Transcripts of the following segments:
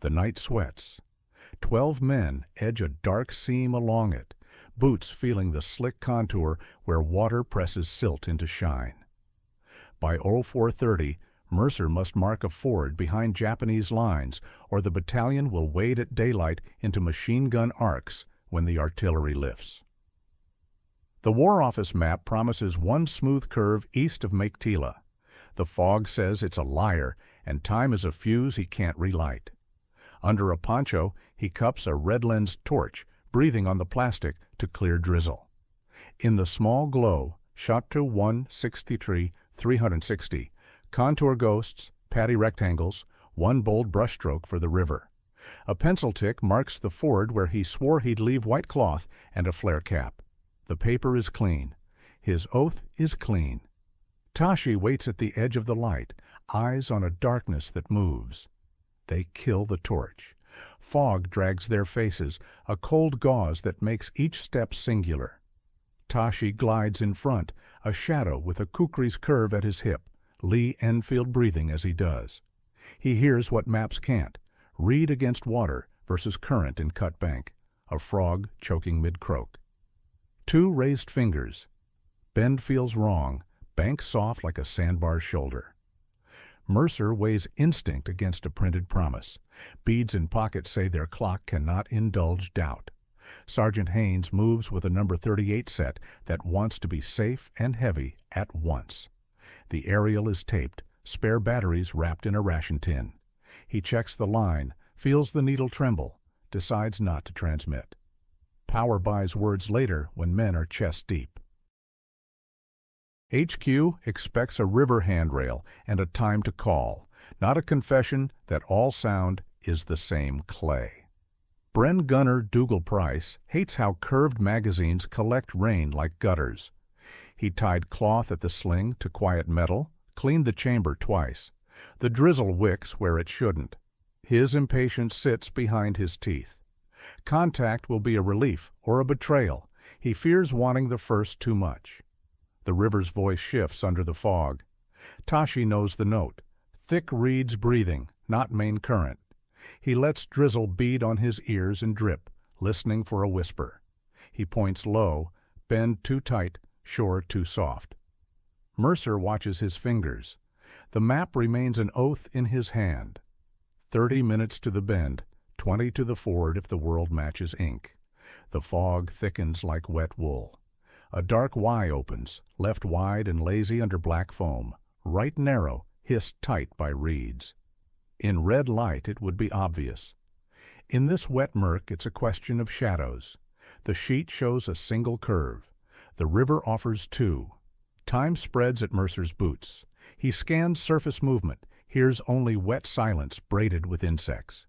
The night sweats. 12 men edge a dark seam along it, boots feeling the slick contour where water presses silt into shine. By 0430, Mercer must mark a ford behind Japanese lines, or the battalion will wade at daylight into machine gun arcs when the artillery lifts. The War Office map promises one smooth curve east of Meiktila. The fog says it's a liar, and time is a fuse he can't relight. Under a poncho, he cups a red-lensed torch, breathing on the plastic to clear drizzle. In the small glow, shot to 163-360, contour ghosts, paddy rectangles, one bold brushstroke for the river. A pencil tick marks the ford where he swore he'd leave white cloth and a flare cap. The paper is clean. His oath is clean. Tashi waits at the edge of the light, eyes on a darkness that moves. They kill the torch. Fog drags their faces, a cold gauze that makes each step singular. Tashi glides in front, a shadow with a kukri's curve at his hip, Lee Enfield breathing as he does. He hears what maps can't, read against water versus current in cut bank, a frog choking mid-croak. 2 raised fingers. Bend feels wrong, bank soft like a sandbar's shoulder. Mercer weighs instinct against a printed promise. Beads in pockets say their clock cannot indulge doubt. Sergeant Haynes moves with a number 38 set that wants to be safe and heavy at once. The aerial is taped, spare batteries wrapped in a ration tin. He checks the line, feels the needle tremble, decides not to transmit. Power buys words later when men are chest deep. HQ expects a river handrail and a time to call, not a confession that all sound is the same clay. Bren gunner Dougal Price hates how curved magazines collect rain like gutters. He tied cloth at the sling to quiet metal, cleaned the chamber twice. The drizzle wicks where it shouldn't. His impatience sits behind his teeth. Contact will be a relief or a betrayal. He fears wanting the first too much. The river's voice shifts under the fog. Tashi knows the note. Thick reeds breathing, not main current. He lets drizzle bead on his ears and drip, listening for a whisper. He points low, bend too tight, shore too soft. Mercer watches his fingers. The map remains an oath in his hand. 30 minutes to the bend, 20 to the ford if the world matches ink. The fog thickens like wet wool. A dark Y opens, left wide and lazy under black foam, right narrow, hissed tight by reeds. In red light it would be obvious. In this wet murk it's a question of shadows. The sheet shows a single curve. The river offers 2. Time spreads at Mercer's boots. He scans surface movement, hears only wet silence braided with insects.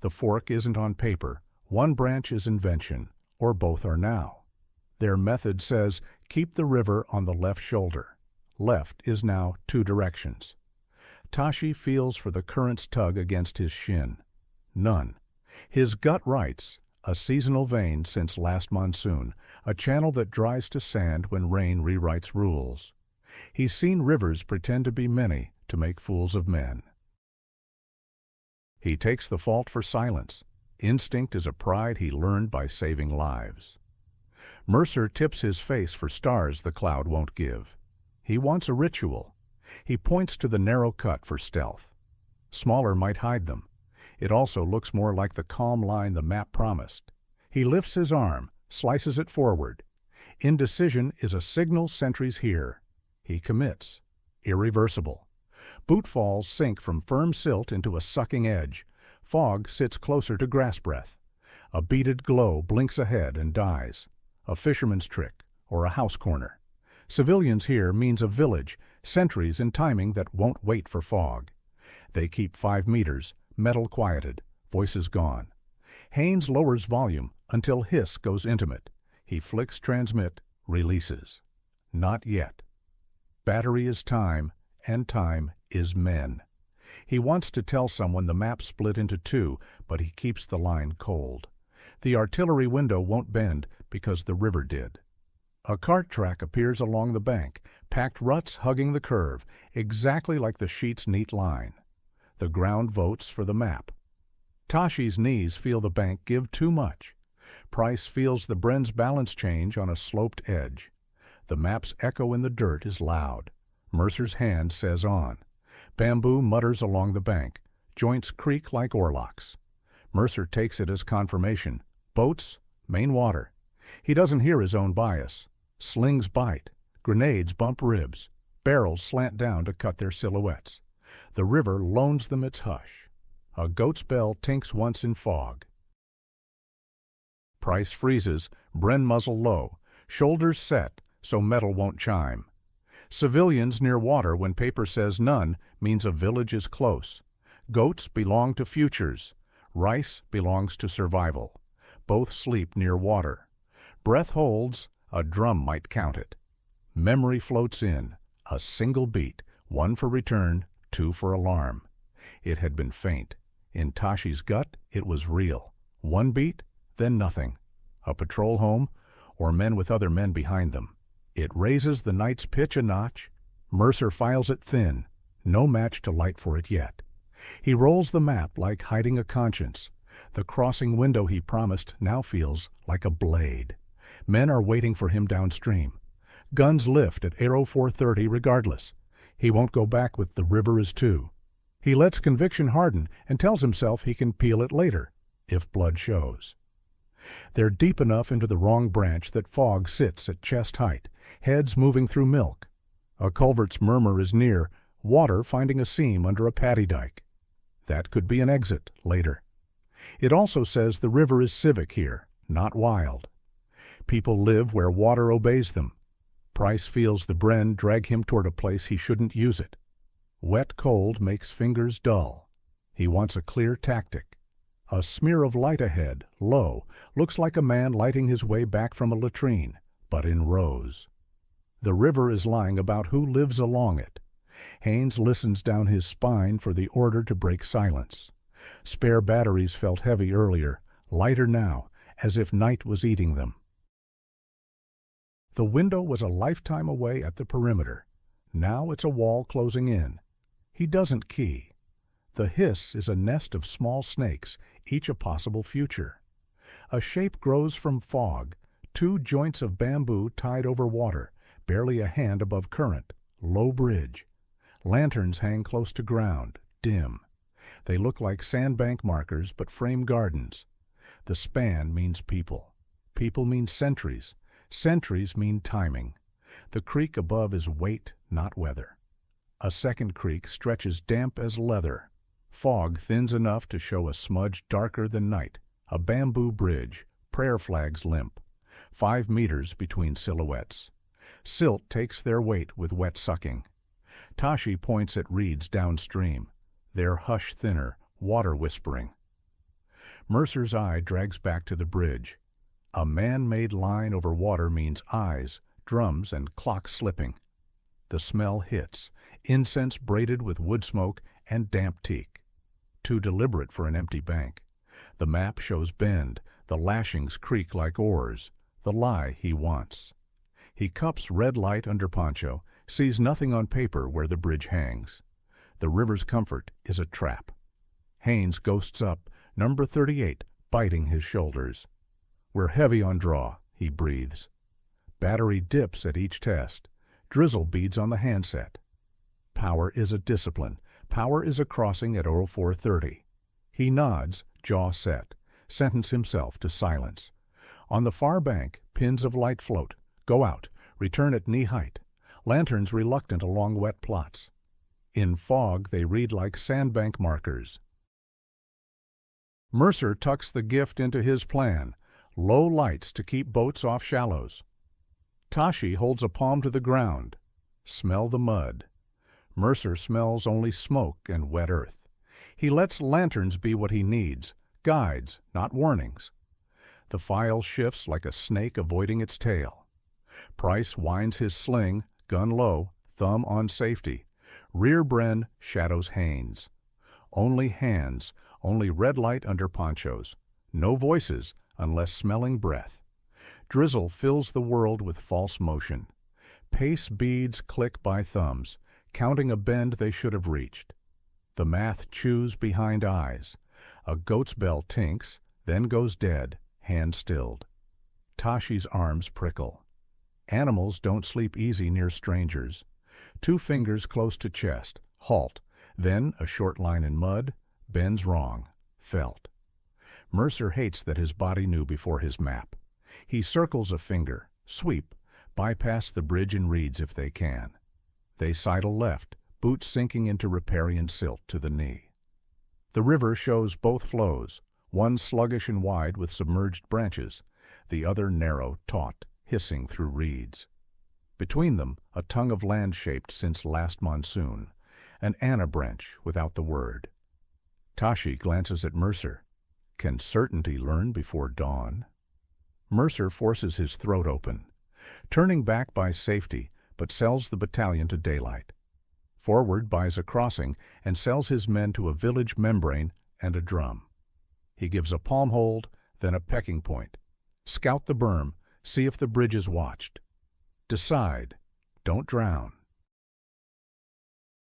The fork isn't on paper. One branch is invention, or both are now. Their method says, keep the river on the left shoulder. Left is now 2 directions. Tashi feels for the current's tug against his shin. None. His gut writes, a seasonal vein since last monsoon, a channel that dries to sand when rain rewrites rules. He's seen rivers pretend to be many to make fools of men. He takes the fault for silence. Instinct is a pride he learned by saving lives. Mercer tips his face for stars the cloud won't give. He wants a ritual. He points to the narrow cut for stealth. Smaller might hide them. It also looks more like the calm line the map promised. He lifts his arm, slices it forward. Indecision is a signal sentries hear. He commits. Irreversible. Boot falls sink from firm silt into a sucking edge. Fog sits closer to grass breath. A beaded glow blinks ahead and dies. A fisherman's trick or a house corner. Civilians here means a village, sentries and timing that won't wait for fog. They keep 5 meters, metal quieted, voices gone. Haynes lowers volume until hiss goes intimate. He flicks transmit, releases. Not yet. Battery is time, and time is men. He wants to tell someone the map split into 2, but he keeps the line cold. The artillery window won't bend because the river did. A cart track appears along the bank, packed ruts hugging the curve, exactly like the sheet's neat line. The ground votes for the map. Tashi's knees feel the bank give too much. Price feels the Bren's balance change on a sloped edge. The map's echo in the dirt is loud. Mercer's hand says on. Bamboo mutters along the bank. Joints creak like oarlocks. Mercer takes it as confirmation. Boats, main water. He doesn't hear his own bias. Slings bite. Grenades bump ribs. Barrels slant down to cut their silhouettes. The river loans them its hush. A goat's bell tinks once in fog. Price freezes, Bren muzzle low, shoulders set so metal won't chime. Civilians near water when paper says none means a village is close. Goats belong to futures. Rice belongs to survival. Both sleep near water. Breath holds, a drum might count it. Memory floats in, a single beat, one for return, two for alarm. It had been faint. In Tashi's gut, it was real. One beat, then nothing. A patrol home, or men with other men behind them. It raises the night's pitch a notch. Mercer files it thin, no match to light for it yet. He rolls the map like hiding a conscience. The crossing window he promised now feels like a blade. Men are waiting for him downstream. Guns lift at Arrow 430 regardless. He won't go back with the river as two. He lets conviction harden and tells himself he can peel it later, if blood shows. They're deep enough into the wrong branch that fog sits at chest height, heads moving through milk. A culvert's murmur is near, water finding a seam under a paddy dike. That could be an exit later. It also says the river is civic here, not wild. People live where water obeys them. Price feels the Bren drag him toward a place he shouldn't use it. Wet cold makes fingers dull. He wants a clear tactic. A smear of light ahead, low, looks like a man lighting his way back from a latrine, but in rows. The river is lying about who lives along it. Haines listens down his spine for the order to break silence. Spare batteries felt heavy earlier, lighter now, as if night was eating them. The window was a lifetime away at the perimeter. Now it's a wall closing in. He doesn't key. The hiss is a nest of small snakes, each a possible future. A shape grows from fog, two joints of bamboo tied over water, barely a hand above current, low bridge. Lanterns hang close to ground, dim. They look like sandbank markers but frame gardens. The span means people. People mean sentries. Sentries mean timing. The creek above is weight, not weather. A second creek stretches damp as leather. Fog thins enough to show a smudge darker than night. A bamboo bridge, prayer flags limp. 5 meters between silhouettes. Silt takes their weight with wet sucking. Tashi points at reeds downstream. Their hush thinner, water whispering. Mercer's eye drags back to the bridge. A man-made line over water means eyes, drums, and clocks slipping. The smell hits, incense braided with wood smoke and damp teak. Too deliberate for an empty bank. The map shows bend, the lashings creak like oars, the lie he wants. He cups red light under poncho, sees nothing on paper where the bridge hangs. The river's comfort is a trap. Haines ghosts up, number 38, biting his shoulders. We're heavy on draw, he breathes. Battery dips at each test. Drizzle beads on the handset. Power is a discipline. Power is a crossing at 0430. He nods, jaw set, sentence himself to silence. On the far bank, pins of light float. Go out. Return at knee height. Lanterns reluctant along wet plots. In fog they read like sandbank markers. Mercer tucks the gift into his plan. Low lights to keep boats off shallows. Tashi holds a palm to the ground. Smell the mud. Mercer smells only smoke and wet earth. He lets lanterns be what he needs, guides, not warnings. The file shifts like a snake avoiding its tail. Price winds his sling, gun low, thumb on safety. Rear Bren shadows Haines. Only hands, only red light under ponchos. No voices unless smelling breath. Drizzle fills the world with false motion. Pace beads click by thumbs, counting a bend they should have reached. The math chews behind eyes. A goat's bell tinks, then goes dead, hand stilled. Tashi's arms prickle. Animals don't sleep easy near strangers. 2 fingers close to chest, halt, then a short line in mud, bends wrong, felt. Mercer hates that his body knew before his map. He circles a finger, sweep, bypass the bridge and reeds if they can. They sidle left, boots sinking into riparian silt to the knee. The river shows both flows, one sluggish and wide with submerged branches, the other narrow, taut, hissing through reeds. Between them, a tongue of land shaped since last monsoon, an anabranch without the word. Tashi glances at Mercer. Can certainty learn before dawn? Mercer forces his throat open, turning back buys safety, but sells the battalion to daylight. Forward buys a crossing and sells his men to a village membrane and a drum. He gives a palm hold, then a pecking point. Scout the berm, see if the bridge is watched. Decide, don't drown.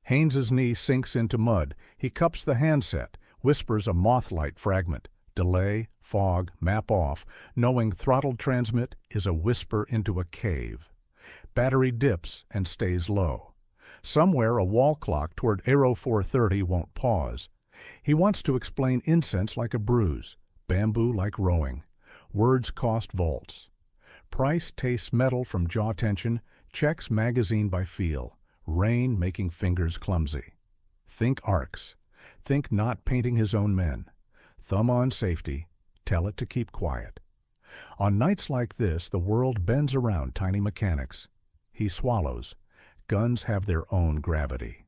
Haynes's knee sinks into mud. He cups the handset, whispers a moth-light fragment. Delay, fog, map off, knowing throttled transmit is a whisper into a cave. Battery dips and stays low. Somewhere a wall clock toward Aero 430 won't pause. He wants to explain incense like a bruise, bamboo like rowing. Words cost volts. Price tastes metal from jaw tension, checks magazine by feel, rain making fingers clumsy. Think arcs. Think not painting his own men. Thumb on safety, tell it to keep quiet. On nights like this, the world bends around tiny mechanics. He swallows. Guns have their own gravity.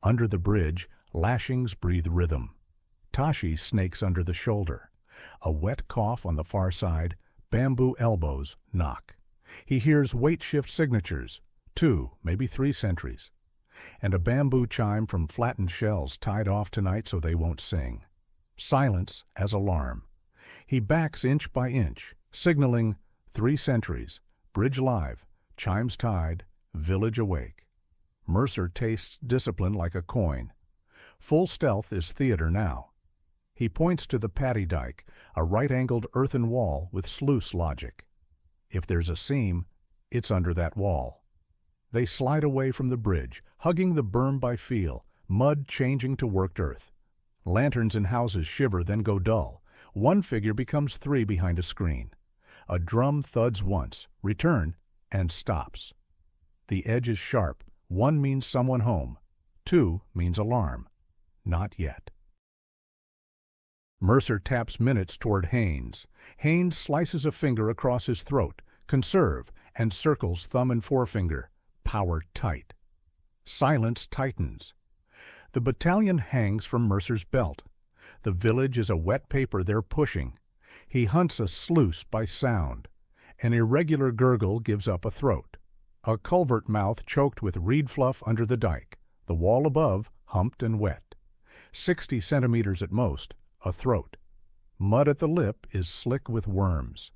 Under the bridge, lashings breathe rhythm. Tashi snakes under the shoulder. A wet cough on the far side, bamboo elbows knock. He hears weight shift signatures, 2, maybe 3 sentries. And a bamboo chime from flattened shells tied off tonight so they won't sing. Silence as alarm. He backs inch by inch, signaling 3 sentries, bridge live, chimes tied, village awake. Mercer tastes discipline like a coin. Full stealth is theater now. He points to the paddy dike, a right-angled earthen wall with sluice logic. If there's a seam, it's under that wall. They slide away from the bridge, hugging the berm by feel, mud changing to worked earth. Lanterns in houses shiver, then go dull. 1 figure becomes 3 behind a screen. A drum thuds once, return, and stops. The edge is sharp. 1 means someone home. 2 means alarm. Not yet. Mercer taps minutes toward Haynes. Haynes slices a finger across his throat, conserve, and circles thumb and forefinger, power tight. Silence tightens. The battalion hangs from Mercer's belt. The village is a wet paper they're pushing. He hunts a sluice by sound. An irregular gurgle gives up a throat. A culvert mouth choked with reed fluff under the dike. The wall above humped and wet. 60 centimeters at most, a throat. Mud at the lip is slick with worms.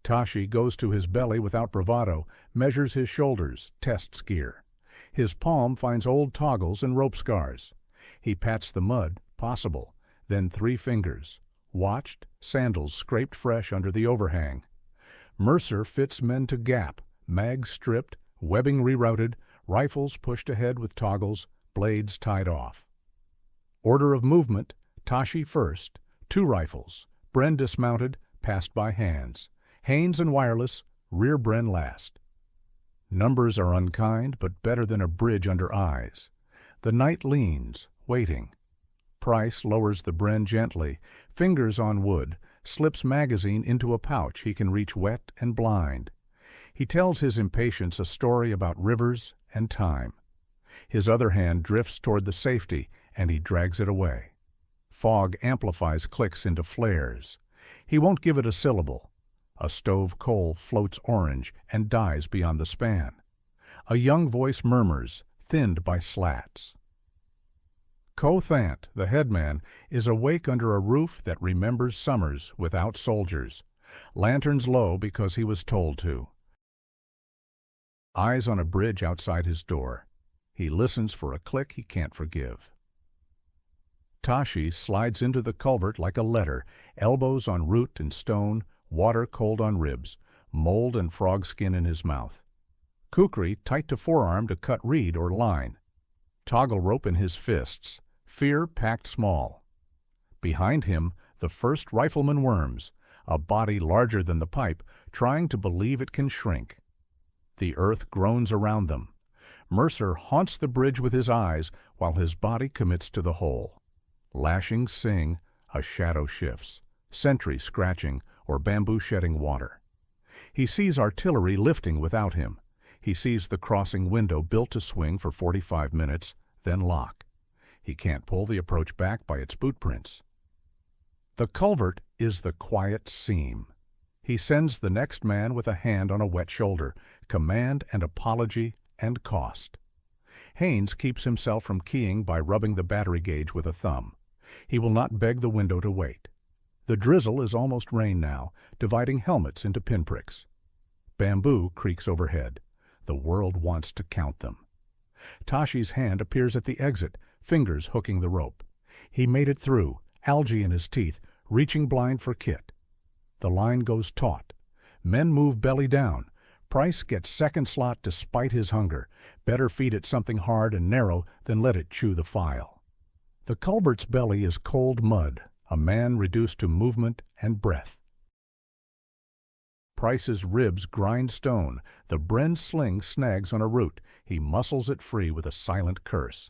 Tashi goes to his belly without bravado, measures his shoulders, tests gear. His palm finds old toggles and rope scars. He pats the mud, possible, then 3 fingers. Watched, sandals scraped fresh under the overhang. Mercer fits men to gap, mags stripped, webbing rerouted, rifles pushed ahead with toggles, blades tied off. Order of movement, Tashi first, 2 rifles, Bren dismounted, passed by hands. Haynes and wireless, rear Bren last. Numbers are unkind, but better than a bridge under eyes. The night leans, waiting. Price lowers the Bren gently, fingers on wood, slips magazine into a pouch he can reach wet and blind. He tells his impatience a story about rivers and time. His other hand drifts toward the safety, and he drags it away. Fog amplifies clicks into flares. He won't give it a syllable. A stove coal floats orange and dies beyond the span. A young voice murmurs, thinned by slats. Ko Thant, the headman, is awake under a roof that remembers summers without soldiers. Lanterns low because he was told to. Eyes on a bridge outside his door. He listens for a click he can't forgive. Tashi slides into the culvert like a letter, elbows on root and stone, water cold on ribs, mold and frog skin in his mouth. Kukri tight to forearm to cut reed or line. Toggle rope in his fists, fear packed small. Behind him, the first rifleman worms, a body larger than the pipe, trying to believe it can shrink. The earth groans around them. Mercer haunts the bridge with his eyes while his body commits to the hole. Lashings sing, a shadow shifts, sentry scratching or bamboo shedding water. He sees artillery lifting without him. He sees the crossing window built to swing for 45 minutes, then lock. He can't pull the approach back by its boot prints. The culvert is the quiet seam. He sends the next man with a hand on a wet shoulder, command and apology and cost. Haynes keeps himself from keying by rubbing the battery gauge with a thumb. He will not beg the window to wait. The drizzle is almost rain now, dividing helmets into pinpricks. Bamboo creaks overhead. The world wants to count them. Tashi's hand appears at the exit, fingers hooking the rope. He made it through, algae in his teeth, reaching blind for Kit. The line goes taut. Men move belly down. Price gets second slot despite his hunger. Better feed it something hard and narrow than let it chew the file. The culvert's belly is cold mud, a man reduced to movement and breath. Price's ribs grind stone. The Bren sling snags on a root. He muscles it free with a silent curse.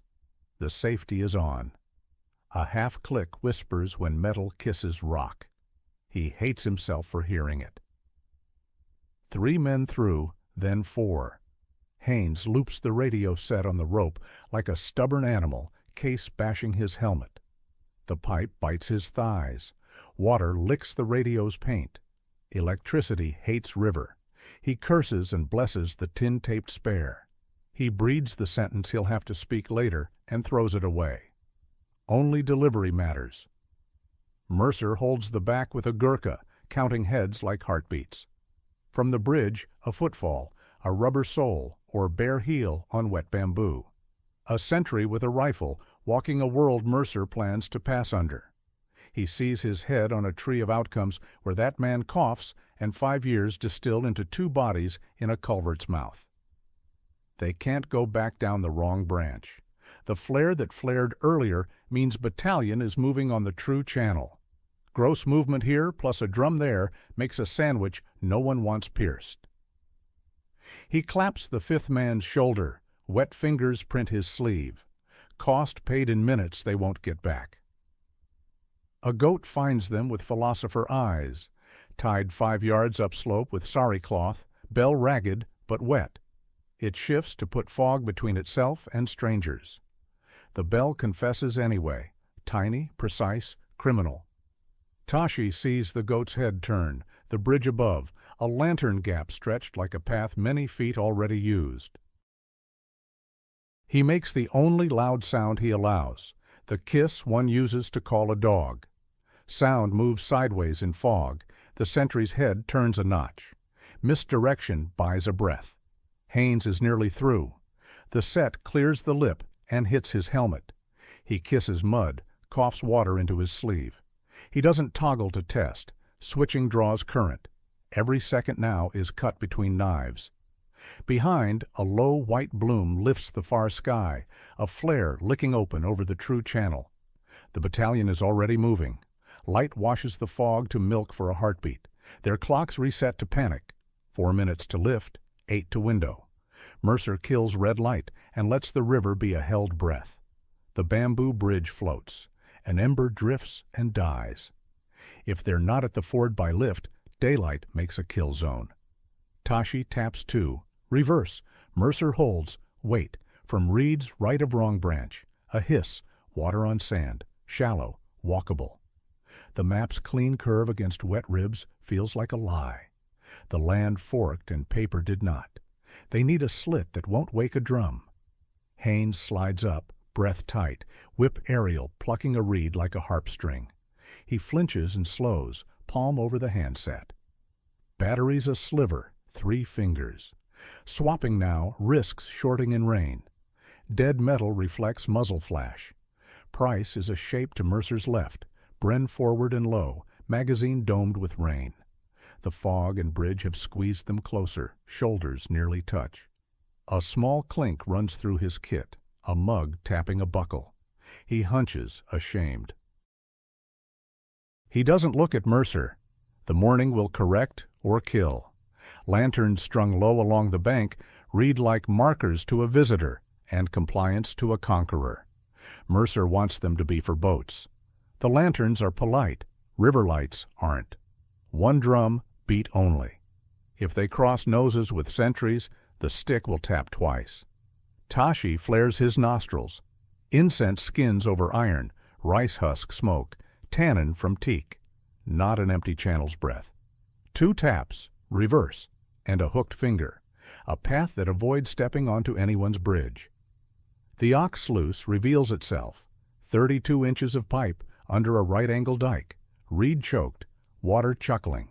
The safety is on. A half-click whispers when metal kisses rock. He hates himself for hearing it. 3 men through, then 4. Haynes loops the radio set on the rope like a stubborn animal, case bashing his helmet. The pipe bites his thighs. Water licks the radio's paint. Electricity hates river. He curses and blesses the tin-taped spare. He breeds the sentence he'll have to speak later and throws it away. Only delivery matters. Mercer holds the back with a Gurkha, counting heads like heartbeats. From the bridge, a footfall, a rubber sole or bare heel on wet bamboo. A sentry with a rifle, walking a world Mercer plans to pass under. He sees his head on a tree of outcomes where that man coughs and 5 years distilled into 2 bodies in a culvert's mouth. They can't go back down the wrong branch. The flare that flared earlier means battalion is moving on the true channel. Gross movement here plus a drum there makes a sandwich no one wants pierced. He claps the 5th man's shoulder. Wet fingers print his sleeve. Cost paid in minutes they won't get back. A goat finds them with philosopher eyes, tied 5 yards upslope with sari cloth, bell ragged but wet. It shifts to put fog between itself and strangers. The bell confesses anyway, tiny, precise, criminal. Tashi sees the goat's head turn, the bridge above, a lantern gap stretched like a path many feet already used. He makes the only loud sound he allows, the kiss one uses to call a dog. Sound moves sideways in fog. The sentry's head turns a notch. Misdirection buys a breath. Haynes is nearly through. The set clears the lip and hits his helmet. He kisses mud, coughs water into his sleeve. He doesn't toggle to test. Switching draws current. Every second now is cut between knives. Behind, a low white bloom lifts the far sky, a flare licking open over the true channel. The battalion is already moving. Light washes the fog to milk for a heartbeat. Their clocks reset to panic. 4 minutes to lift, 8 to window. Mercer kills red light and lets the river be a held breath. The bamboo bridge floats. An ember drifts and dies. If they're not at the ford by lift, daylight makes a kill zone. Tashi taps 2. Reverse. Mercer holds. Wait. From reeds right of wrong branch. A hiss. Water on sand. Shallow. Walkable. The map's clean curve against wet ribs feels like a lie. The land forked and paper did not. They need a slit that won't wake a drum. Haynes slides up, breath tight, whip aerial, plucking a reed like a harp string. He flinches and slows, palm over the handset. Battery's a sliver, 3 fingers. Swapping now, risks shorting in rain. Dead metal reflects muzzle flash. Price is a shape to Mercer's left, Bren forward and low, magazine domed with rain. The fog and bridge have squeezed them closer, shoulders nearly touch. A small clink runs through his kit, a mug tapping a buckle. He hunches, ashamed. He doesn't look at Mercer. The morning will correct or kill. Lanterns strung low along the bank read like markers to a visitor and compliance to a conqueror. Mercer wants them to be for boats. The lanterns are polite. River lights aren't. One drum, beat only. If they cross noses with sentries, the stick will tap twice. Tashi flares his nostrils. Incense skins over iron, rice husk smoke, tannin from teak. Not an empty channel's breath. 2 taps, reverse, and a hooked finger, a path that avoids stepping onto anyone's bridge. The ox-sluice reveals itself, 32 inches of pipe under a right-angle dike, reed choked, water chuckling.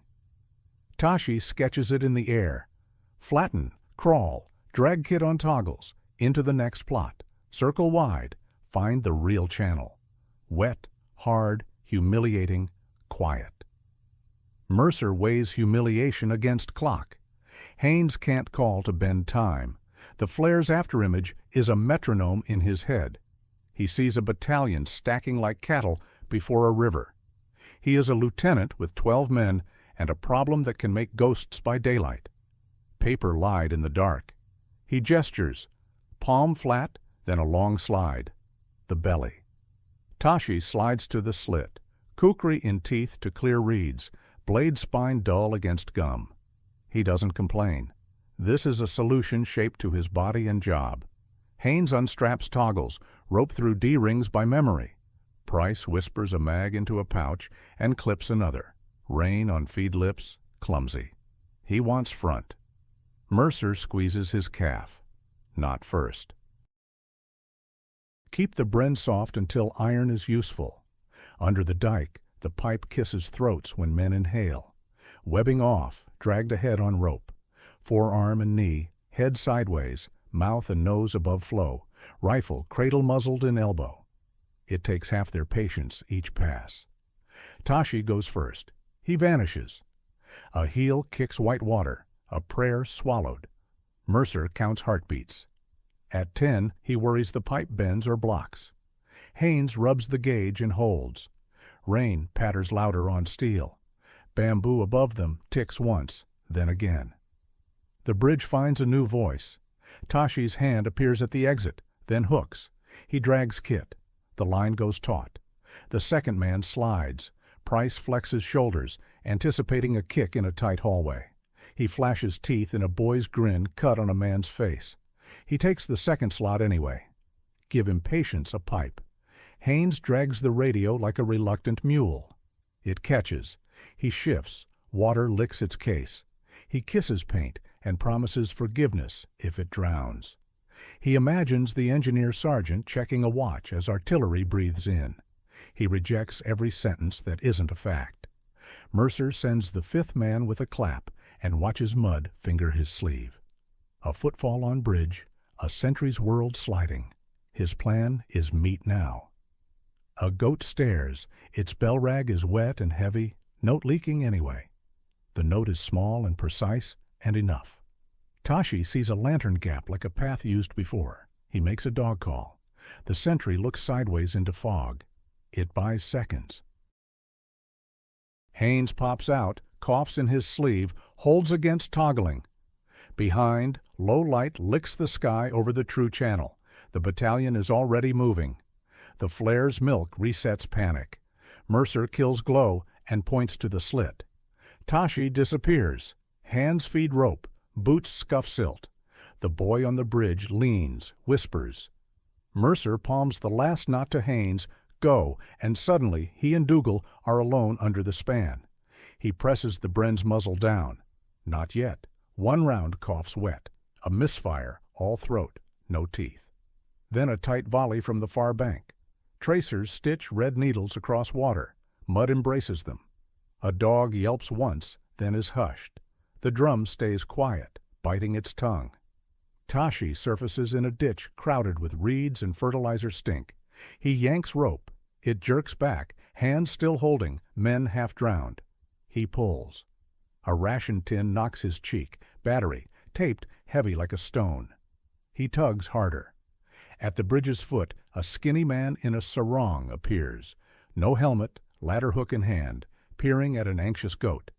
Tashi sketches it in the air. Flatten, crawl, drag kit on toggles, into the next plot, circle wide, find the real channel. Wet, hard, humiliating, quiet. Mercer weighs humiliation against clock. Haynes can't call to bend time. The flare's afterimage is a metronome in his head. He sees a battalion stacking like cattle before a river. He is a lieutenant with 12 men and a problem that can make ghosts by daylight. Paper lied in the dark. He gestures, palm flat, then a long slide. The belly. Tashi slides to the slit, kukri in teeth to clear reeds, blade spine dull against gum. He doesn't complain. This is a solution shaped to his body and job. Haynes unstraps toggles, rope through D-rings by memory. Price whispers a mag into a pouch and clips another. Rain on feed lips, clumsy. He wants front. Mercer squeezes his calf. Not first. Keep the Bren soft until iron is useful. Under the dike, the pipe kisses throats when men inhale. Webbing off, dragged ahead on rope. Forearm and knee, head sideways, mouth and nose above flow, rifle cradle-muzzled in elbow. It takes half their patience each pass. Tashi goes first. He vanishes. A heel kicks white water, a prayer swallowed. Mercer counts heartbeats. At 10, he worries the pipe bends or blocks. Haynes rubs the gauge and holds. Rain patters louder on steel. Bamboo above them ticks once, then again. The bridge finds a new voice. Tashi's hand appears at the exit, then hooks. He drags kit. The line goes taut. The second man slides. Price flexes shoulders, anticipating a kick in a tight hallway. He flashes teeth in a boy's grin cut on a man's face. He takes the second slot anyway. Give impatience a pipe. Haynes drags the radio like a reluctant mule. It catches. He shifts. Water licks its case. He kisses paint and promises forgiveness if it drowns. He imagines the engineer sergeant checking a watch as artillery breathes in. He rejects every sentence that isn't a fact. Mercer sends the fifth man with a clap and watches mud finger his sleeve. A footfall on bridge, a sentry's world sliding. His plan is meet now. A goat stares. Its bell rag is wet and heavy, note leaking anyway. The note is small and precise and enough. Tashi sees a lantern gap like a path used before. He makes a dog call. The sentry looks sideways into fog. It buys seconds. Haynes pops out, coughs in his sleeve, holds against toggling. Behind, low light licks the sky over the true channel. The battalion is already moving. The flare's milk resets panic. Mercer kills glow and points to the slit. Tashi disappears. Hands feed rope. Boots scuff silt. The boy on the bridge leans, whispers. Mercer palms the last knot to Haynes, go, and suddenly he and Dougal are alone under the span. He presses the Bren's muzzle down. Not yet. One round coughs wet. A misfire, all throat, no teeth. Then a tight volley from the far bank. Tracers stitch red needles across water. Mud embraces them. A dog yelps once, then is hushed. The drum stays quiet, biting its tongue. Tashi surfaces in a ditch crowded with reeds and fertilizer stink. He yanks rope. It jerks back, hands still holding, men half drowned. He pulls. A ration tin knocks his cheek, battery, taped, heavy like a stone. He tugs harder. At the bridge's foot, a skinny man in a sarong appears. No helmet, ladder hook in hand, peering at an anxious goat.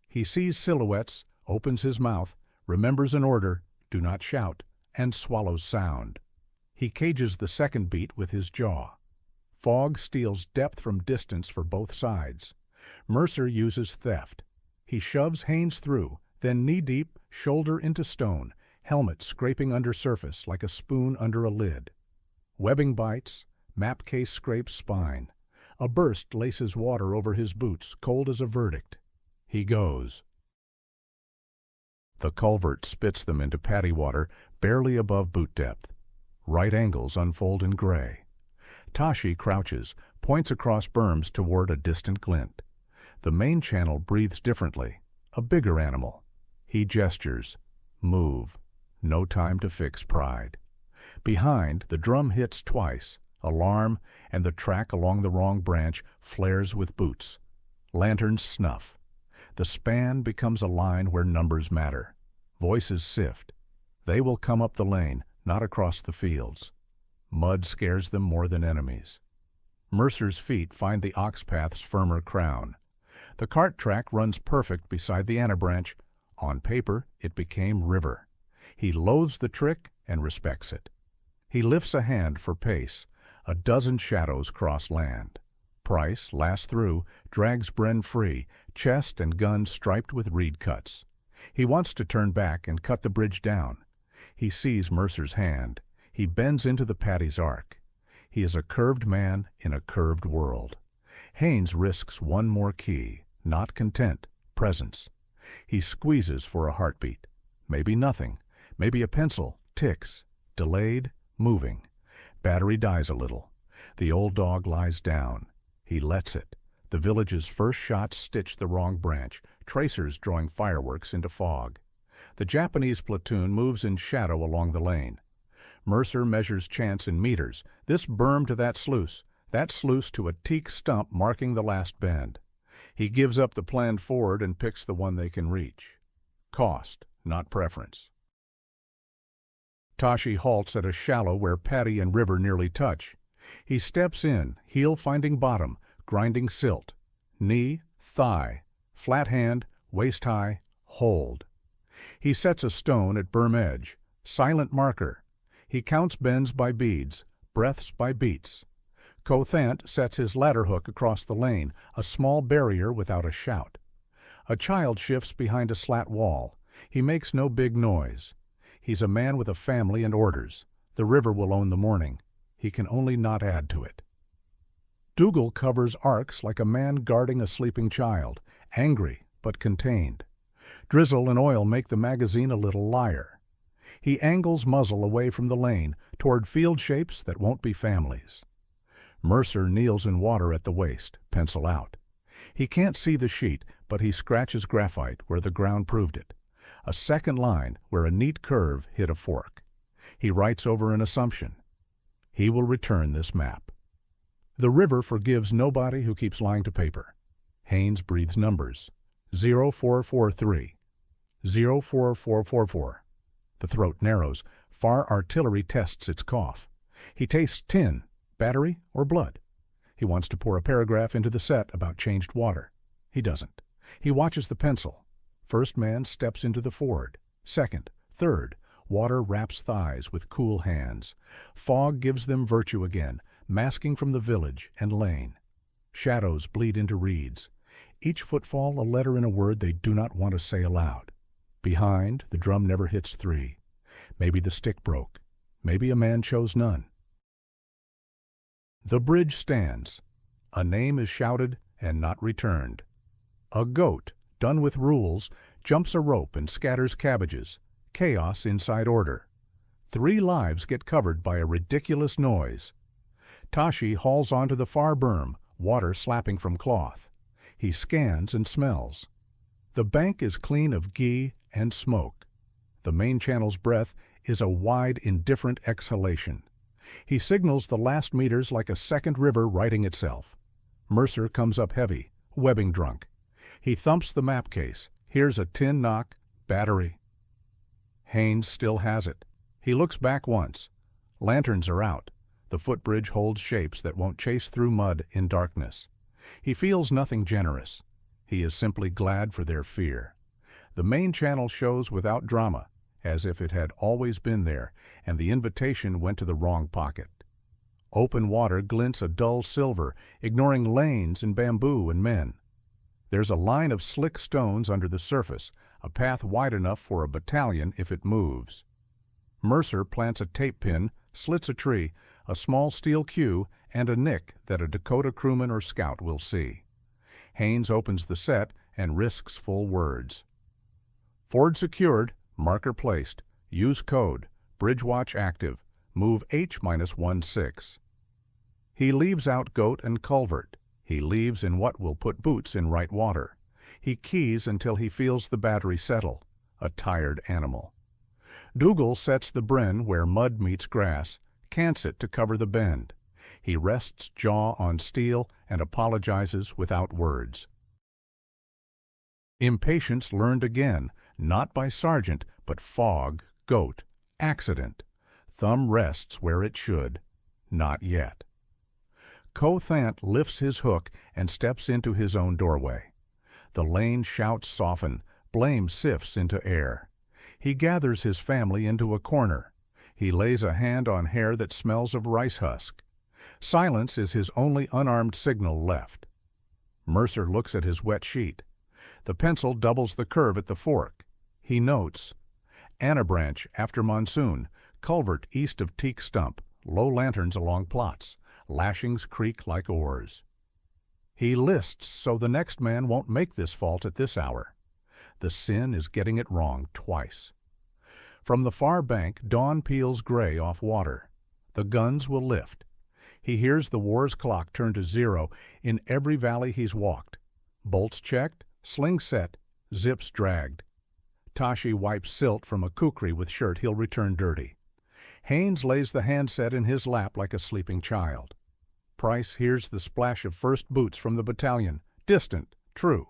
He sees silhouettes, opens his mouth, remembers an order, do not shout, and swallows sound. He cages the second beat with his jaw. Fog steals depth from distance for both sides. Mercer uses theft. He shoves Haines through, then knee-deep, shoulder into stone, helmet scraping under surface like a spoon under a lid. Webbing bites, map case scrapes spine. A burst laces water over his boots, cold as a verdict. He goes. The culvert spits them into paddy water, barely above boot depth. Right angles unfold in gray. Tashi crouches, points across berms toward a distant glint. The main channel breathes differently, a bigger animal. He gestures. Move. No time to fix pride. Behind, the drum hits twice, alarm, and the track along the wrong branch flares with boots. Lanterns snuff. The span becomes a line where numbers matter. Voices sift. They will come up the lane, not across the fields. Mud scares them more than enemies. Mercer's feet find the ox path's firmer crown. The cart track runs perfect beside the anabranch. On paper, it became river. He loathes the trick and respects it. He lifts a hand for pace. A dozen shadows cross land. Price, last through, drags Bren free, chest and gun striped with reed cuts. He wants to turn back and cut the bridge down. He sees Mercer's hand. He bends into the paddy's arc. He is a curved man in a curved world. Haines risks one more key, not content, presence. He squeezes for a heartbeat. Maybe nothing. Maybe a pencil, ticks, delayed, moving. Battery dies a little. The old dog lies down. He lets it. The village's first shots stitch the wrong branch, tracers drawing fireworks into fog. The Japanese platoon moves in shadow along the lane. Mercer measures chance in meters, this berm to that sluice to a teak stump marking the last bend. He gives up the planned ford and picks the one they can reach. Cost, not preference. Tashi halts at a shallow where paddy and river nearly touch. He steps in, heel finding bottom, grinding silt. Knee, thigh, flat hand, waist high, hold. He sets a stone at berm edge, silent marker. He counts bends by beads, breaths by beats. Kothant sets his ladder hook across the lane, a small barrier without a shout. A child shifts behind a slat wall. He makes no big noise. He's a man with a family and orders. The river will own the morning. He can only not add to it. Dougal covers arcs like a man guarding a sleeping child, angry but contained. Drizzle and oil make the magazine a little liar. He angles muzzle away from the lane, toward field shapes that won't be families. Mercer kneels in water at the waist, pencil out. He can't see the sheet, but he scratches graphite where the ground proved it. A second line where a neat curve hit a fork. He writes over an assumption. He will return this map. The river forgives nobody who keeps lying to paper. Haines breathes numbers. 0443. 04444. The throat narrows. Far artillery tests its cough. He tastes tin, battery, or blood. He wants to pour a paragraph into the set about changed water. He doesn't. He watches the pencil. First man steps into the ford. Second, third, water wraps thighs with cool hands. Fog gives them virtue again, masking from the village and lane. Shadows bleed into reeds. Each footfall a letter in a word they do not want to say aloud. Behind, the drum never hits 3. Maybe the stick broke. Maybe a man chose none. The bridge stands. A name is shouted and not returned. A goat, done with rules, jumps a rope and scatters cabbages. Chaos inside order. 3 lives get covered by a ridiculous noise. Tashi hauls onto the far berm, water slapping from cloth. He scans and smells. The bank is clean of ghee and smoke. The main channel's breath is a wide, indifferent exhalation. He signals the last meters like a second river righting itself. Mercer comes up heavy, webbing drunk. He thumps the map case, hears a tin knock, battery. Haines still has it. He looks back once. Lanterns are out. The footbridge holds shapes that won't chase through mud in darkness. He feels nothing generous. He is simply glad for their fear. The main channel shows without drama, as if it had always been there, and the invitation went to the wrong pocket. Open water glints a dull silver, ignoring lanes and bamboo and men. There's a line of slick stones under the surface, a path wide enough for a battalion if it moves. Mercer plants a tape pin, slits a tree, a small steel cue, and a nick that a Dakota crewman or scout will see. Haines opens the set and risks full words. Ford secured, marker placed, use code, bridge watch active, move H-16. He leaves out goat and culvert. He leaves in what will put boots in right water. He keys until he feels the battery settle, a tired animal. Dougal sets the Bren where mud meets grass, cants it to cover the bend. He rests jaw on steel and apologizes without words. Impatience learned again, not by sergeant, but fog, goat, accident. Thumb rests where it should. Not yet. Cothant lifts his hook and steps into his own doorway. The lane shouts soften, blame sifts into air. He gathers his family into a corner. He lays a hand on hair that smells of rice husk. Silence is his only unarmed signal left. Mercer looks at his wet sheet. The pencil doubles the curve at the fork. He notes, anabranch after monsoon, culvert east of teak stump, low lanterns along plots, lashings creak like oars. He lists so the next man won't make this fault at this hour. The sin is getting it wrong twice. From the far bank, dawn peels gray off water. The guns will lift. He hears the war's clock turn to 0 in every valley he's walked. Bolts checked, slings set, zips dragged. Tashi wipes silt from a kukri with shirt he'll return dirty. Haines lays the handset in his lap like a sleeping child. Price hears the splash of first boots from the battalion, distant, true.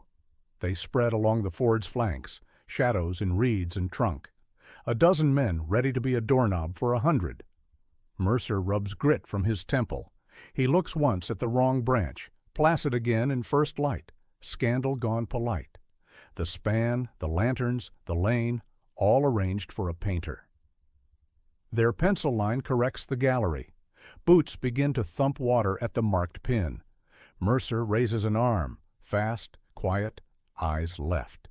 They spread along the Ford's flanks, shadows in reeds and trunk. A dozen men ready to be a doorknob for 100. Mercer rubs grit from his temple. He looks once at the wrong branch, placid again in first light, scandal gone polite. The span, the lanterns, the lane, all arranged for a painter. Their pencil line corrects the gallery. Boots begin to thump water at the marked pin. Mercer raises an arm, fast, quiet, eyes left.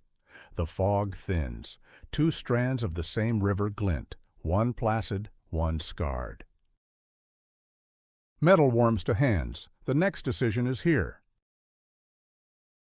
The fog thins. 2 strands of the same river glint, one placid, one scarred. Metal warms to hands. The next decision is here.